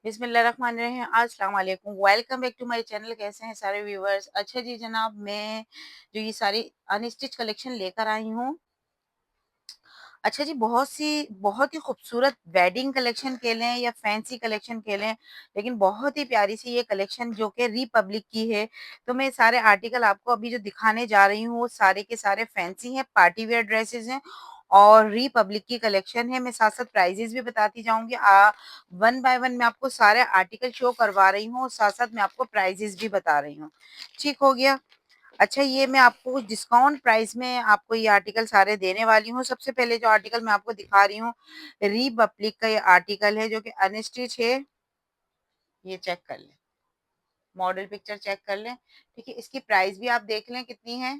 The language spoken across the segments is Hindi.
बिस्मिल्लाहिर्रहमानिर्रहीम। अस्सलाम वालेकुम। Welcome back to my channel. कैसे हैं सारे व्यूवर्स? अच्छा जी जनाब, मैं जो ये सारी अनस्टिच कलेक्शन लेकर आई हूँ। अच्छा जी, बहुत ही खूबसूरत वेडिंग कलेक्शन कह लें या फैंसी कलेक्शन कह लें, लेकिन बहुत ही प्यारी सी ये कलेक्शन जो कि रिपब्लिक की है। तो मैं सारे आर्टिकल आपको अभी जो दिखाने जा रही हूँ वो सारे के सारे फैंसी हैं, पार्टी वेयर ड्रेसेस हैं और रिपब्लिक की कलेक्शन है। मैं साथ-साथ प्राइजेज़ भी बताती जाऊँगी। वन बाय वन मैं आपको सारे आर्टिकल शो करवा रही हूँ और साथ-साथ मैं आपको प्राइजेज़ भी बता रही हूँ। ठीक हो गया? अच्छा, ये मैं आपको कुछ डिस्काउंट प्राइस में आपको ये आर्टिकल सारे देने वाली हूँ। सबसे पहले जो आर्टिकल मैं आपको दिखा रही हूँ, रिपब्लिक का ये आर्टिकल है जो कि अनस्टिच है। ये चेक कर लें, मॉडल पिक्चर चेक कर लें। ठीक है, इसकी प्राइस भी आप देख लें कितनी है,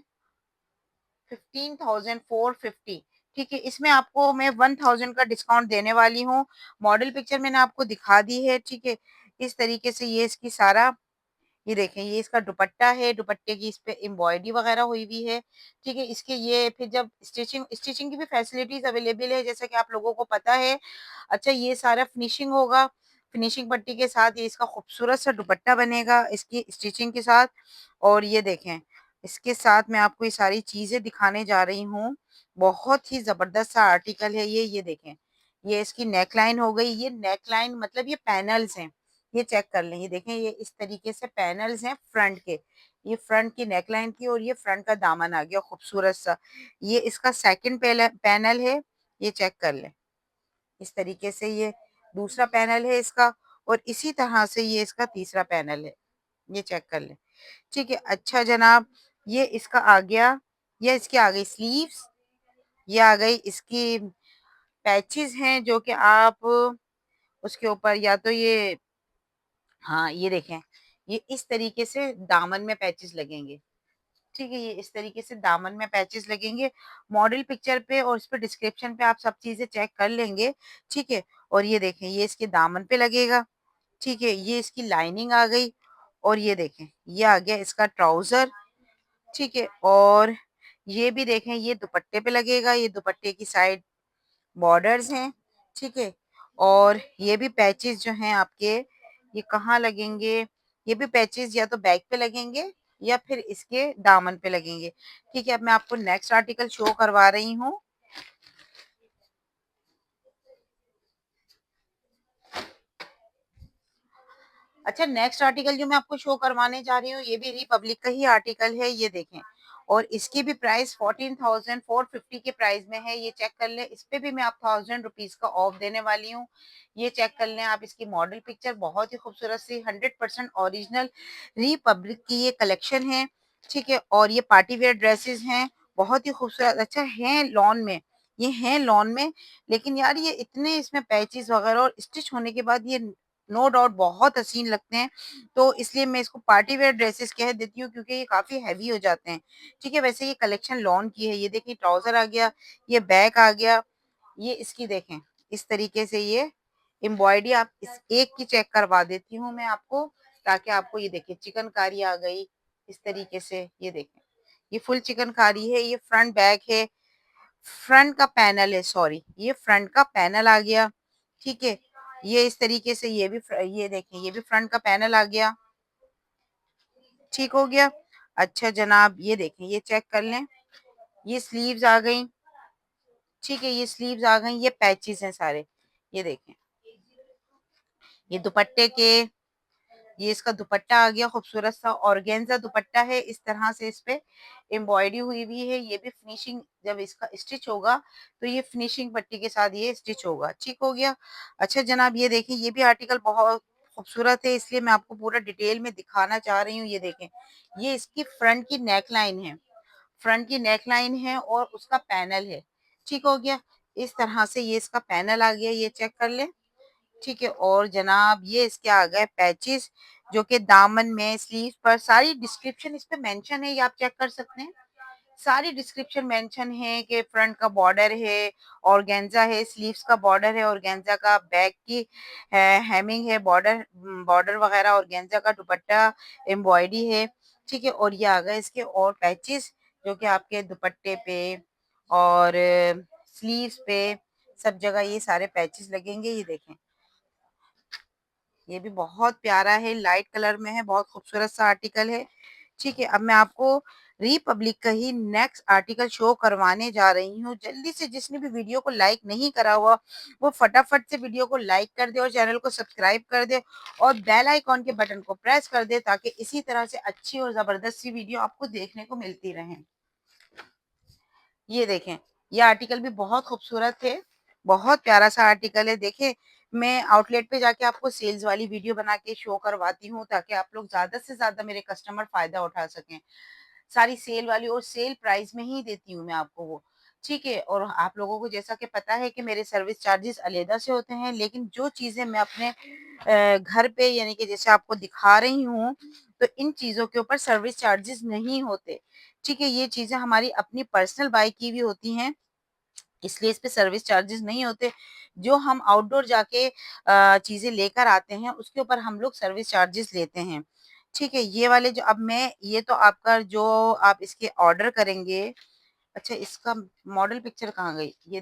15,450। ठीक है, इसमें आपको मैं 1,000 का डिस्काउंट देने वाली हूँ। मॉडल पिक्चर मैंने आपको दिखा दी है। ठीक है, इस तरीके से ये इसकी सारा, ये देखें, ये इसका दुपट्टा है, दुपट्टे की इस पे एम्ब्रॉयडरी वगैरह हुई हुई है। ठीक है, इसके ये फिर जब स्टिचिंग स्टिचिंग की भी फैसिलिटीज़ अवेलेबल है जैसा कि आप लोगों को पता है। अच्छा, ये सारा फिनिशिंग होगा, फिनिशिंग पट्टी के साथ ये इसका खूबसूरत सा दुपट्टा बनेगा इसकी स्टिचिंग के साथ। और ये देखें, इसके साथ मैं आपको ये सारी चीज़ें दिखाने जा रही हूँ। बहुत ही ज़बरदस्त सा आर्टिकल है ये देखें। ये इसकी नेकलाइन हो गई, ये नेकलाइन मतलब ये पैनल्स हैं। ये चेक कर लें, ये देखें, ये इस तरीके से पैनल्स हैं फ्रंट के। ये फ्रंट की नेकलाइन थी और ये फ्रंट का दामन आ गया खूबसूरत सा। ये इसका सेकंड पैनल है, ये चेक कर लें। इस तरीके से ये दूसरा पैनल है इसका और इसी तरह से ये इसका तीसरा पैनल है। ये चेक कर लें। ठीक है, अच्छा जनाब, ये इसका आ गया, ये इसकी आ गई स्लीव्स, ये आ गई इसकी पैचेज़ हैं जो कि आप उसके ऊपर या तो ये, हाँ, ये देखें, ये इस तरीके से दामन में पैचेज़ लगेंगे। ठीक है, ये इस तरीके से दामन में पैचेज़ लगेंगे। मॉडल पिक्चर पे और इस पे डिस्क्रिप्शन पे आप सब चीज़ें चेक कर लेंगे। ठीक है, और ये देखें, ये इसके दामन पे लगेगा। ठीक है, ये इसकी लाइनिंग आ गई और ये देखें, ये आ गया इसका ट्राउज़र। ठीक है, और ये भी देखें, ये दुपट्टे पे लगेगा, ये दुपट्टे की साइड बॉर्डर्स हैं। ठीक है, और ये भी पैचेस जो हैं आपके, ये कहाँ लगेंगे, ये भी पैचेस या तो बैक पे लगेंगे या फिर इसके दामन पे लगेंगे। ठीक है, अब मैं आपको नेक्स्ट आर्टिकल शो करवा रही हूँ। अच्छा, नेक्स्ट आर्टिकल जो मैं आपको शो करवाने जा रही हूँ ये भी रिपब्लिक का ही आर्टिकल है, ये देखें। और इसकी भी प्राइस 14,450 के प्राइस में है। ये चेक कर लें, इस पे भी मैं आप 1000 रुपीज का ऑफ देने वाली हूँ। ये चेक कर लें आप, इसकी मॉडल पिक्चर बहुत ही खूबसूरत सी 100% ओरिजिनल रिपब्लिक की ये कलेक्शन है। ठीक है, और ये पार्टी वेयर ड्रेसेस हैं, बहुत ही खूबसूरत। अच्छा, हैं लॉन में, ये हैं लॉन में, लेकिन यार ये इतने इसमें पैचेस वगैरह और स्टिच होने के बाद ये नो डाउट बहुत हसीन लगते हैं। तो इसलिए मैं इसको पार्टी वेयर ड्रेसेस कह देती हूँ क्योंकि ये काफ़ी हेवी हो जाते हैं। ठीक है, वैसे ये कलेक्शन लॉन की है। ये देखिए, ट्राउज़र आ गया, ये बैक आ गया, ये इसकी देखें, इस तरीके से ये एम्ब्रॉयडरी, आप इस एक की चेक करवा देती हूँ मैं आपको, ताकि आपको ये देखिए चिकनकारी आ गई इस तरीके से। ये देखें, ये फुल चिकनकारी है, ये फ्रंट बैक है, फ्रंट का पैनल है, सॉरी, ये फ्रंट का पैनल आ गया। ठीक है, ये इस तरीके से ये भी ये देखें, ये भी फ्रंट का पैनल आ गया। ठीक हो गया। अच्छा जनाब, ये देखें, ये चेक कर लें, ये स्लीव्स आ गई। ठीक है, ये स्लीव्स आ गई, ये पैचेस हैं सारे। ये देखें, ये दुपट्टे के, ये इसका दुपट्टा आ गया खूबसूरत सा, ऑर्गेन्जा दुपट्टा है। इस तरह से इस पे एम्ब्रॉयडरी हुई हुई है। ये भी फिनिशिंग जब इसका स्टिच होगा तो ये फिनिशिंग पट्टी के साथ ये स्टिच होगा। ठीक हो गया। अच्छा जनाब, ये देखें, ये भी आर्टिकल बहुत खूबसूरत है, इसलिए मैं आपको पूरा डिटेल में दिखाना चाह रही हूँ। ये देखें, ये इसकी फ्रंट की नेक लाइन है, फ्रंट की नेक लाइन है और उसका पैनल है। ठीक हो गया, इस तरह से ये इसका पैनल आ गया, ये चेक कर लें। ठीक है, और जनाब ये इसके आ गए पैचेस जो कि दामन में, स्लीव पर, सारी डिस्क्रिप्शन इस पे मेंशन है, ये आप चेक कर सकते हैं। सारी डिस्क्रिप्शन मेंशन है कि फ्रंट का बॉर्डर है, ऑर्गेन्जा है, स्लीव्स का बॉर्डर है ऑर्गेन्जा का, बैक की हेमिंग है, बॉर्डर बॉर्डर वगैरह, ऑर्गेन्जा का दुपट्टा, एम्ब्रॉयडरी है। ठीक है, और ये आ गए इसके और पैचेस जो कि आपके दुपट्टे पे और स्लीव्स पे सब जगह ये सारे पैचेस लगेंगे। ये देखें, ये भी बहुत प्यारा है, लाइट कलर में है, बहुत खूबसूरत सा आर्टिकल है। ठीक है, अब मैं आपको रिपब्लिक का ही नेक्स्ट आर्टिकल शो करवाने जा रही हूँ। जल्दी से जिसने भी वीडियो को लाइक नहीं करा हुआ, वो फटाफट से वीडियो को लाइक कर दे और चैनल को सब्सक्राइब कर दे और बेल आइकॉन के बटन को प्रेस कर दे, ताकि इसी तरह से अच्छी और ज़बरदस्त सी वीडियो आपको देखने को मिलती रहे। ये देखें, ये आर्टिकल भी बहुत खूबसूरत है, बहुत प्यारा-सा आर्टिकल है। देखिए, मैं आउटलेट पे जाके आपको सेल्स वाली वीडियो बना के शो करवाती हूँ, ताकि आप लोग ज़्यादा से ज़्यादा मेरे कस्टमर फ़ायदा उठा सकें। सारी सेल वाली और सेल प्राइस में ही देती हूँ मैं आपको वो, ठीक है? और आप लोगों को जैसा कि पता है कि मेरे सर्विस चार्जेज़ अलहदा से होते हैं, लेकिन जो चीज़ें मैं अपने घर पे यानी कि जैसे आपको दिखा रही हूँ, तो इन चीज़ों के ऊपर सर्विस चार्जेज़ नहीं होते, ठीक है? ये चीज़ें हमारी अपनी पर्सनल बाय की हुई होती हैं, इसलिए इस पे सर्विस चार्जेज़ नहीं होते। जो हम आउटडोर जाके चीज़ें लेकर आते हैं, उसके ऊपर हम लोग सर्विस चार्जेज़ लेते हैं, ठीक है? ये वाले जो अब मैं ये तो आपका जो आप इसके ऑर्डर करेंगे, अच्छा इसका मॉडल पिक्चर कहाँ गई? ये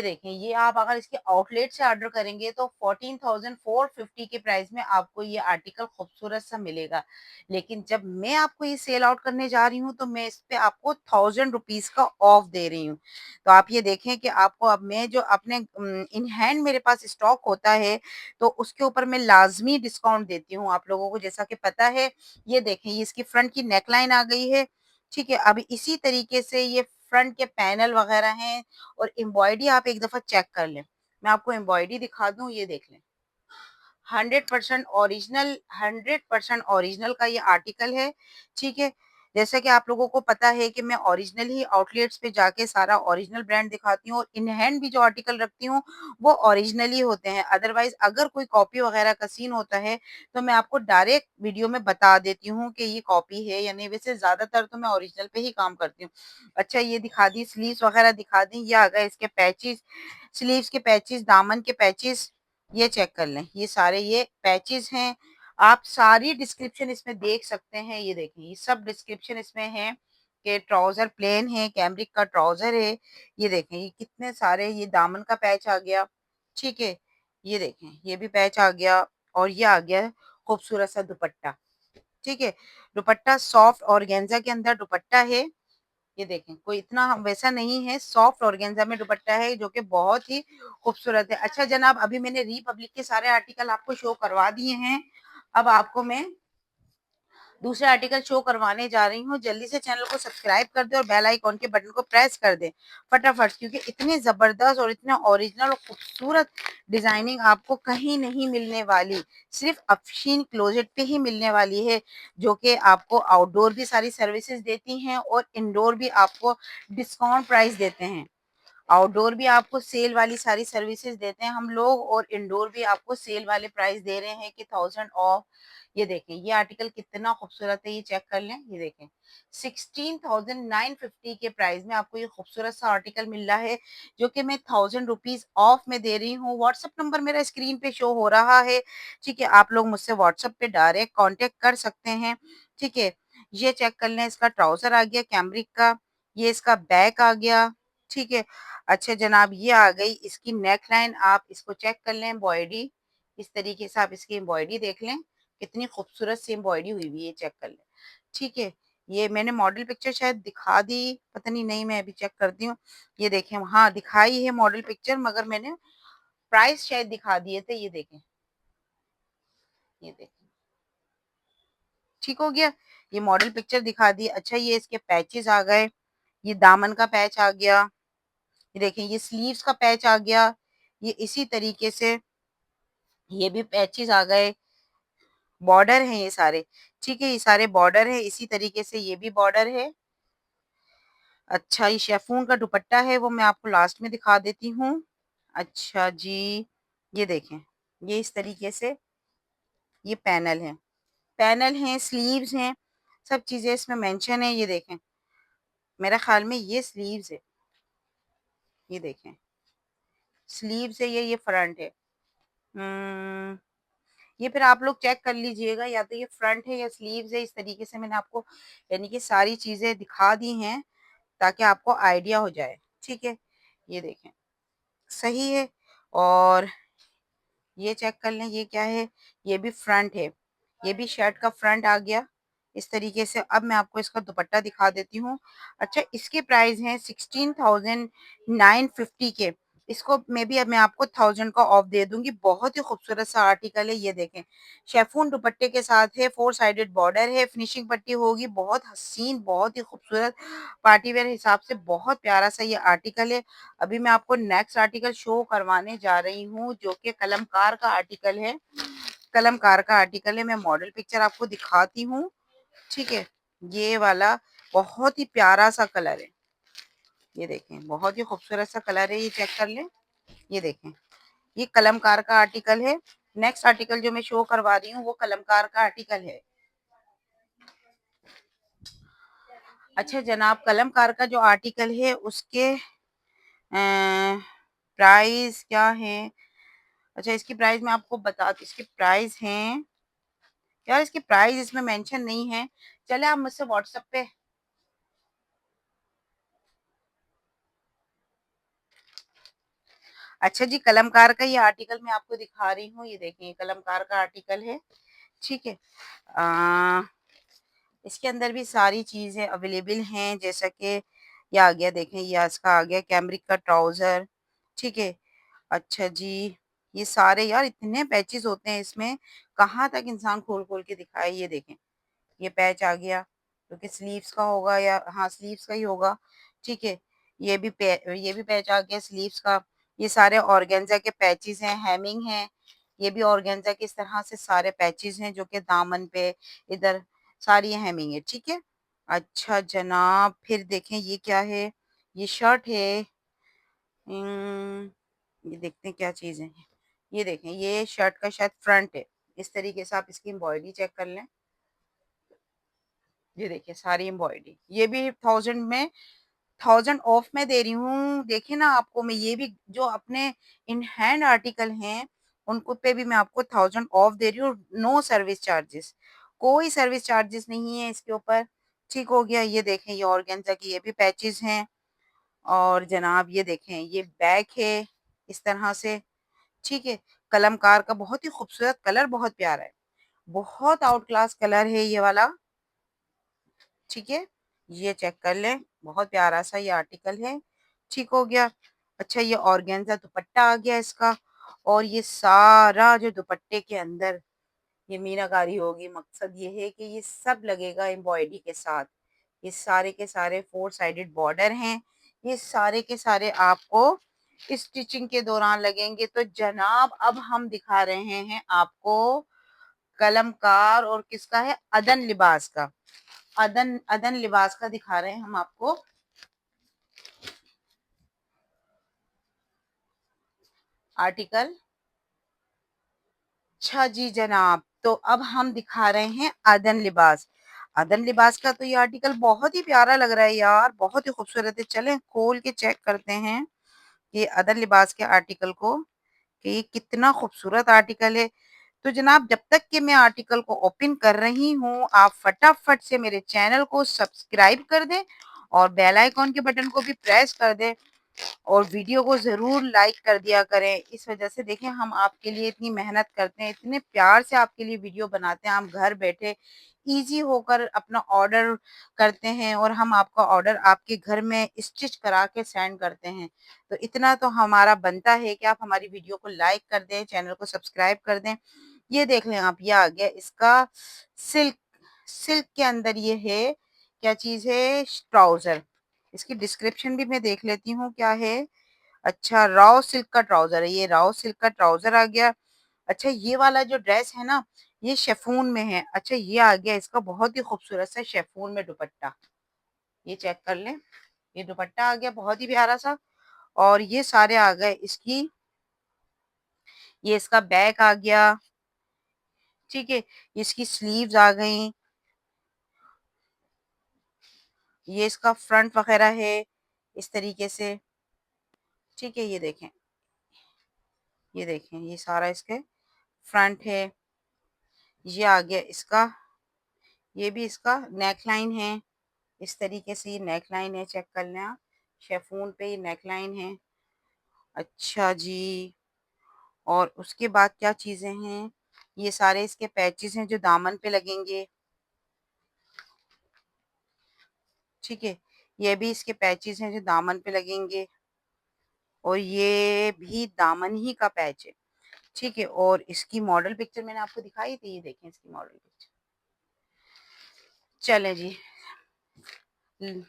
देखें, ये आप अगर इसके आउटलेट से ऑर्डर करेंगे तो 14,450 के प्राइस में आपको ये आर्टिकल खूबसूरत सा मिलेगा। लेकिन जब मैं आपको ये सेल आउट करने जा रही हूँ, तो मैं इस पे आपको 1000 रुपीज़ का ऑफ दे रही हूँ। तो आप ये देखें कि आपको अब मैं जो अपने इन हैंड मेरे पास स्टॉक होता है, तो उसके ऊपर मैं लाज़मी डिस्काउंट देती हूँ आप लोगों को, जैसा कि पता है। ये देखें, ये इसकी फ्रंट की नेकलाइन आ गई है, ठीक है? अब इसी तरीके से ये फ्रंट के पैनल वगैरह हैं और एम्ब्रॉयडरी आप एक दफ़ा चेक कर लें। मैं आपको एम्ब्रॉयडरी दिखा दूँ, ये देख लें। 100% ओरिजिनल का ये आर्टिकल है, ठीक है? जैसा कि आप लोगों को पता है कि मैं ओरिजिनल ही आउटलेट्स पे जाके सारा ओरिजिनल ब्रांड दिखाती हूँ और इन हैंड भी जो आर्टिकल रखती हूँ, वो ओरिजिनल ही होते हैं। अदरवाइज़ अगर कोई कॉपी वगैरह का सीन होता है, तो मैं आपको डायरेक्ट वीडियो में बता देती हूँ कि ये कॉपी है या नहीं, वैसे ज़्यादातर तो मैं ओरिजिनल पे ही काम करती हूँ। अच्छा, ये दिखा दी, स्लीव्स वगैरह दिखा दी, ये आ गए इसके पैचेज़, स्लीव्स के पैचेज़, दामन के पैचेज़, ये चेक कर लें, ये सारे ये पैचेज़ हैं। आप सारी डिस्क्रिप्शन इसमें देख सकते हैं, ये देखिए, ये सब डिस्क्रिप्शन इसमें है कि ट्राउज़र प्लेन है, कैमरिक का ट्राउज़र है। ये देखें, ये कितने सारे, ये दामन का पैच आ गया, ठीक है? ये देखें, ये भी पैच आ गया और ये आ गया खूबसूरत सा दुपट्टा, ठीक है? दुपट्टा सॉफ्ट ऑर्गेन्जा के अंदर दुपट्टा है। ये देखें, कोई इतना वैसा नहीं है, सॉफ्ट ऑर्गेन्जा में दुपट्टा है जो कि बहुत ही खूबसूरत है। अच्छा जनाब, अभी मैंने रिपब्लिक के सारे आर्टिकल आपको शो करवा दिए हैं। अब आपको मैं दूसरे आर्टिकल शो करवाने जा रही हूँ। जल्दी से चैनल को सब्सक्राइब कर दें और बेल आइकॉन के बटन को प्रेस कर दें फटाफट, क्योंकि इतने ज़बरदस्त और इतने ओरिजिनल और खूबसूरत डिज़ाइनिंग आपको कहीं नहीं मिलने वाली। सिर्फ़ अफशीन क्लोज़ेट पे ही मिलने वाली है, जो कि आपको आउटडोर भी सारी सर्विसेज़ देती हैं और इंडोर भी आपको डिस्काउंट प्राइस देते हैं। आउटडोर भी आपको सेल वाली सारी सर्विसेज देते हैं हम लोग और इंडोर भी आपको सेल वाले प्राइस दे रहे हैं कि 1000 ऑफ। ये देखें, ये आर्टिकल कितना खूबसूरत है, ये चेक कर लें। ये देखें, 16,950 के प्राइस में आपको ये खूबसूरत सा आर्टिकल मिल रहा है, जो कि मैं 1000 रुपीज ऑफ में दे रही हूँ। व्हाट्सएप नंबर मेरा स्क्रीन पे शो हो रहा है, ठीक है? आप लोग मुझसे व्हाट्सएप पे डायरेक्ट कांटेक्ट कर सकते हैं, ठीक है? ये चेक कर लें, इसका ट्राउजर आ गया कैमरिक का, ये इसका बैक आ गया, ठीक है? अच्छा जनाब, ये आ गई इसकी नेक लाइन, आप इसको चेक कर लें, एम्ब्रॉयडरी इस तरीके से आप इसकी एम्ब्रॉयडरी देख लें, कितनी खूबसूरत सी एम्ब्रॉयडरी हुई हुई है, चेक कर लें, ठीक है? ये मैंने मॉडल पिक्चर शायद दिखा दी, पता नहीं मैं अभी चेक करती हूँ। ये देखें, हाँ दिखाई है मॉडल पिक्चर, मगर मैंने प्राइस शायद दिखा दिए थे। ये देखें, ये देखें, ठीक हो गया, ये मॉडल पिक्चर दिखा दी। अच्छा, ये इसके पैचेस आ गए, ये दामन का पैच आ गया, ये देखें, ये स्लीव्स का पैच आ गया, ये इसी तरीके से ये भी पैचेस आ गए, बॉर्डर हैं ये सारे, ठीक है? ये सारे बॉर्डर है, इसी तरीके से ये भी बॉर्डर है। अच्छा, ये शिफॉन का दुपट्टा है, वो मैं आपको लास्ट में दिखा देती हूँ। अच्छा जी, ये देखें, ये इस तरीके से ये पैनल है, पैनल हैं, स्लीव्स हैं, सब चीज़ें इसमें मेंशन है। ये देखें, मेरा ख्याल में ये स्लीव्स है, ये देखें, स्लीव्स है, ये फ्रंट है। हम्म, ये फिर आप लोग चेक कर लीजिएगा, या तो ये फ्रंट है या स्लीव्स है। इस तरीके से मैंने आपको यानी कि सारी चीज़ें दिखा दी हैं, ताकि आपको आइडिया हो जाए, ठीक है? ये देखें, सही है। और ये चेक कर लें, ये क्या है, ये भी फ्रंट है, ये भी शर्ट का फ्रंट आ गया इस तरीके से। अब मैं आपको इसका दुपट्टा दिखा देती हूँ। अच्छा, इसके प्राइस हैं 16,950 के। इसको मैं भी अब मैं आपको 1000 का ऑफ दे दूंगी। बहुत ही खूबसूरत सा आर्टिकल है, ये देखें। शेफून दुपट्टे के साथ है, 4 साइडेड बॉर्डर है, फिनिशिंग पट्टी होगी, बहुत हसीन, बहुत ही खूबसूरत, पार्टी वेयर हिसाब से बहुत प्यारा सा ये आर्टिकल है। अभी मैं आपको नेक्स्ट आर्टिकल शो करवाने जा रही हूँ, जो कि कलमकार का आर्टिकल है। कलमकार का आर्टिकल है, मैं मॉडल पिक्चर आपको दिखाती हूँ। ठीक है, ये वाला बहुत ही प्यारा सा कलर है, ये देखें, बहुत ही खूबसूरत सा कलर है, ये चेक कर लें। ये देखें, ये कलमकार का आर्टिकल है। नेक्स्ट आर्टिकल जो मैं शो करवा रही हूँ वो कलमकार का आर्टिकल है। अच्छा जनाब, कलमकार का जो आर्टिकल है उसके प्राइस क्या है? अच्छा, इसकी प्राइस मैं आपको बता, इसके प्राइस हैं यार, इसकी प्राइस इसमें मेंशन नहीं है। चले आप मुझसे व्हाट्सएप पे, अच्छा जी, कलमकार का ये आर्टिकल मैं आपको दिखा रही हूँ, ये देखिए कलमकार का आर्टिकल है। ठीक है, आ, इसके अंदर भी सारी चीजें अवेलेबल हैं, जैसा कि ये आ गया, देखें ये इसका आ गया कैमरिक का ट्राउजर। ठीक है, अच्छा जी, ये सारे यार इतने पैचेस होते हैं इसमें, कहाँ तक इंसान खोल खोल के दिखाए। ये देखें, ये पैच आ गया, क्योंकि स्लीव्स का होगा, या हाँ स्लीव्स का ही होगा। ठीक है, ये भी पैच आ गया स्लीव्स का। ये सारे ऑर्गेन्जा के पैचेस हैं, हेमिंग है। ये भी ऑर्गेन्जा के इस तरह से सारे पैचेस हैं, जो कि दामन पे इधर सारी हेमिंग है। ठीक है, अच्छा जनाब, फिर देखें ये क्या है, ये शर्ट है। ये देखते हैं क्या चीज़ है। ये देखें, ये शर्ट का शायद फ्रंट है, इस तरीके से आप इसकी एम्ब्रॉयडरी चेक कर लें। ये देखिए सारी एम्ब्रॉयडरी, ये भी 1000 में, 1000 ऑफ में दे रही हूँ। देखिए ना, आपको मैं ये भी जो अपने इन हैंड आर्टिकल हैं उनको पे भी मैं आपको 1000 ऑफ दे रही हूँ, नो सर्विस चार्जेस, कोई सर्विस चार्जेस नहीं है इसके ऊपर। ठीक हो गया, ये देखें, ये ऑर्गेन्जा की ये भी पैचेस हैं। और जनाब ये देखें, ये बैक है इस तरह से। ठीक है, कलमकार का बहुत ही खूबसूरत कलर, बहुत प्यारा है, बहुत आउट क्लास कलर है ये वाला। ठीक है, ये चेक कर लें, बहुत प्यारा सा ये आर्टिकल है। ठीक हो गया। अच्छा, ये ऑर्गेन्जा दुपट्टा आ गया इसका, और ये सारा जो दुपट्टे के अंदर ये मीनाकारी होगी, मकसद ये है कि ये सब लगेगा एम्ब्रॉयडरी के साथ। ये सारे के सारे 4 साइडेड बॉर्डर हैं, ये सारे के सारे आपको स्टिचिंग के दौरान लगेंगे। तो जनाब, अब हम दिखा रहे हैं आपको कलमकार और किसका है, अदन लिबास का। अदन अदन लिबास का दिखा रहे हैं हम आपको आर्टिकल। अच्छा जी जनाब, तो अब हम दिखा रहे हैं अदन लिबास। अदन लिबास का तो ये आर्टिकल बहुत ही प्यारा लग रहा है यार, बहुत ही खूबसूरत है। चलें खोल के चेक करते हैं कि अदन लिबास के आर्टिकल को, कि ये कितना खूबसूरत आर्टिकल है। तो जनाब, जब तक कि मैं आर्टिकल को ओपन कर रही हूँ, आप फटाफट से मेरे चैनल को सब्सक्राइब कर दें और बेल आइकॉन के बटन को भी प्रेस कर दें, और वीडियो को ज़रूर लाइक कर दिया करें। इस वजह से देखें, हम आपके लिए इतनी मेहनत करते हैं, इतने प्यार से आपके लिए वीडियो बनाते हैं, हम घर बैठे ईज़ी होकर अपना ऑर्डर करते हैं, और हम आपका ऑर्डर आपके घर में स्टिच करा के सेंड करते हैं। तो इतना तो हमारा बनता है कि आप हमारी वीडियो को लाइक कर दें, चैनल को सब्सक्राइब कर दें। ये देख लें आप, ये आ गया इसका सिल्क, सिल्क के अंदर ये है, क्या चीज़ है, ट्राउज़र। इसकी डिस्क्रिप्शन भी मैं देख लेती हूँ क्या है। अच्छा, राव सिल्क का ट्राउजर है, ये राव सिल्क का ट्राउजर आ गया। अच्छा, ये वाला जो ड्रेस है ना, ये शेफून में है। अच्छा, ये आ गया इसका बहुत ही खूबसूरत सा शेफून में दुपट्टा, ये चेक कर लें, ये दुपट्टा आ गया बहुत ही प्यारा सा। और ये सारे आ गए इसकी, ये इसका बैक आ गया। ठीक है, इसकी स्लीव्स आ गई, ये इसका फ्रंट वगैरह है इस तरीके से। ठीक है, ये देखें, ये देखें, ये सारा इसके फ्रंट है। ये आ गया इसका, ये भी इसका नेक लाइन है, इस तरीके से ये नेक लाइन है, चेक कर लें आप, शेफून पे ये नेक लाइन है। अच्छा जी, और उसके बाद क्या चीज़ें हैं, ये सारे इसके पैचेज़ हैं जो दामन पे लगेंगे, ठीक है? ये भी इसके पैचेज़ हैं जो दामन पे लगेंगे और ये भी दामन ही का पैच है, ठीक है? और इसकी मॉडल पिक्चर मैंने आपको दिखाई थी, ये देखें इसकी मॉडल पिक्चर। चलें जी, ल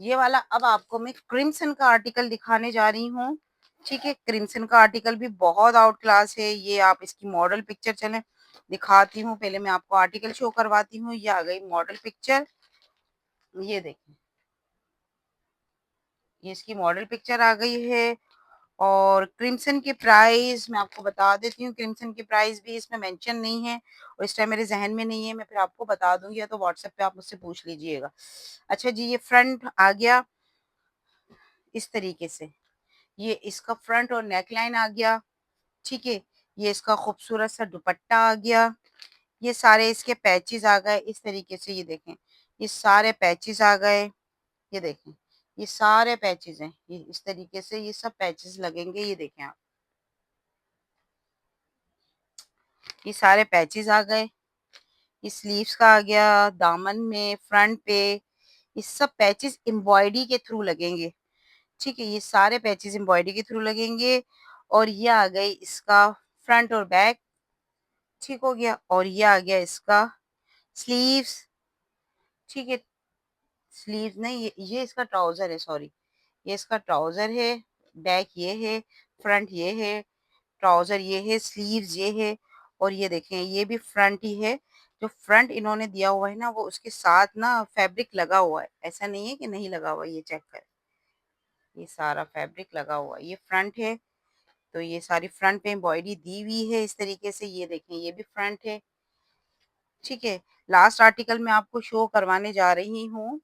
ये वाला अब आपको मैं क्रिम्सन का आर्टिकल दिखाने जा रही हूँ, ठीक है? क्रिम्सन का आर्टिकल भी बहुत आउट क्लास है, ये आप इसकी मॉडल पिक्चर चलें दिखाती हूँ, पहले मैं आपको आर्टिकल शो करवाती हूँ, ये आ गई मॉडल पिक्चर, ये देखें, ये इसकी मॉडल पिक्चर आ गई है। और क्रिम्सन की प्राइस मैं आपको बता देती हूँ, क्रिम्सन की प्राइस भी इसमें मेंशन नहीं है और इस टाइम मेरे ज़हन में नहीं है, मैं फिर आपको बता दूँगी या तो व्हाट्सएप पे आप मुझसे पूछ लीजिएगा। अच्छा जी, ये फ्रंट आ गया इस तरीके से, ये इसका फ्रंट और नेक लाइन आ गया, ठीक है? ये इसका खूबसूरत सा दुपट्टा आ गया, ये सारे इसके पैचेज़ आ गए इस तरीके से, ये देखें, ये सारे पैचेज़ आ गए, ये देखें, ये सारे पैचेज़ हैं, ये इस तरीके से ये सब पैचेज़ लगेंगे, ये देखें आप, ये सारे पैचेज़ आ गए। ये स्लीव्स का आ गया, दामन में, फ्रंट पे, ये सब पैचेज़ एम्ब्रॉयडरी के थ्रू लगेंगे, ठीक है? ये सारे पैचेज़ एम्ब्रॉयडरी के थ्रू लगेंगे और ये आ गई इसका फ्रंट और बैक, ठीक हो गया? और ये आ गया इसका स्लीव्स, ठीक है? स्लीव्स नहीं, ये इसका ट्राउज़र है, सॉरी, ये इसका ट्राउज़र है, बैक ये है, फ्रंट ये है, ट्राउज़र ये है, स्लीव्स ये है और ये देखें ये भी फ्रंट ही है। जो फ्रंट इन्होंने दिया हुआ है ना वो उसके साथ ना फैब्रिक लगा हुआ है, ऐसा नहीं है कि नहीं लगा हुआ, ये चेक करें, ये सारा फैब्रिक लगा हुआ है, ये फ्रंट है, तो ये सारी फ्रंट पे एम्ब्रॉयडरी दी हुई है इस तरीके से, ये देखें ये भी फ्रंट है, ठीक है? लास्ट आर्टिकल मैं आपको शो करवाने जा रही हूँ,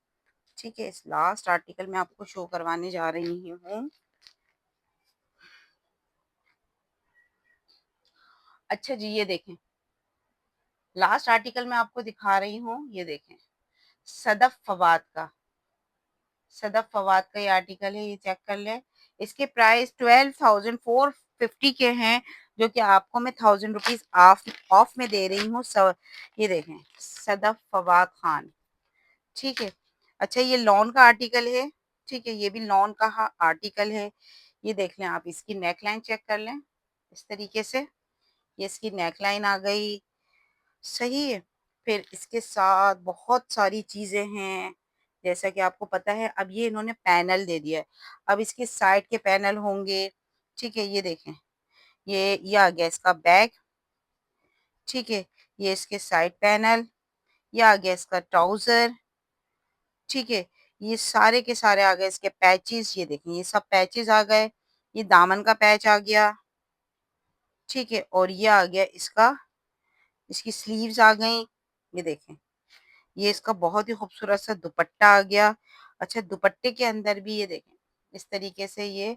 ठीक है? इस लास्ट आर्टिकल मैं आपको शो करवाने जा रही हूँ। अच्छा जी, ये देखें, लास्ट आर्टिकल मैं आपको दिखा रही हूँ, ये देखें, सदफ फवाद का, सदफ फवाद का ये आर्टिकल है, ये चेक कर लें। इसके प्राइस 12,450 के हैं, जो कि आपको मैं 1000 रुपीज़ ऑफ ऑफ में दे रही हूँ। ये देखें, सदफ फवाद खान, ठीक है? अच्छा, ये लॉन का आर्टिकल है, ठीक है? ये भी लॉन का आर्टिकल है, ये देख लें आप, इसकी नेक लाइन चेक कर लें इस तरीके से, ये इसकी नेक लाइन आ गई, सही है। फिर इसके साथ बहुत सारी चीज़ें हैं, जैसा कि आपको पता है, अब ये इन्होंने पैनल दे दिया है। अब इसके साइड के पैनल होंगे, ठीक है? ये देखें, ये आ गया इसका बैक, ठीक है? ये इसके साइड पैनल, ये आ गया इसका ट्राउज़र, ठीक है? ये सारे के सारे आ गए इसके पैचेज़, ये देखें, ये सब पैचेज़ आ गए। ये दामन का पैच आ गया, ठीक है? और ये आ गया इसका, इसकी स्लीव्स आ गईं, ये देखें। ये इसका बहुत ही खूबसूरत सा दुपट्टा आ गया। अच्छा, दुपट्टे के अंदर भी ये देखें, इस तरीके से ये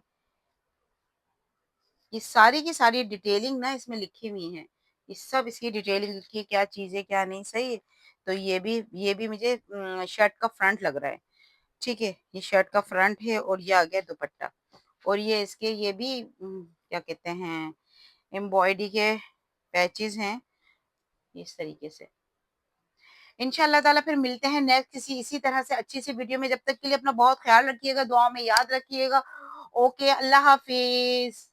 सारी की सारी डिटेलिंग ना इसमें लिखी हुई है। ये सब इसकी डिटेलिंग लिखी है, क्या चीज़ है, क्या नहीं, सही है? तो ये भी मुझे शर्ट का फ्रंट लग रहा है, ठीक है? ये शर्ट का फ्रंट है और ये आ गया दुपट्टा और ये इसके ये भी क्या कहते हैं, एम्ब्रॉयडरी के पैचेज़ हैं, इस तरीके से। इंशाल्लाह ताला फिर मिलते हैं नेक्स्ट किसी इसी तरह से अच्छी सी वीडियो में। जब तक के लिए अपना बहुत ख्याल रखिएगा, दुआ में याद रखिएगा। ओके, अल्लाह हाफिज़।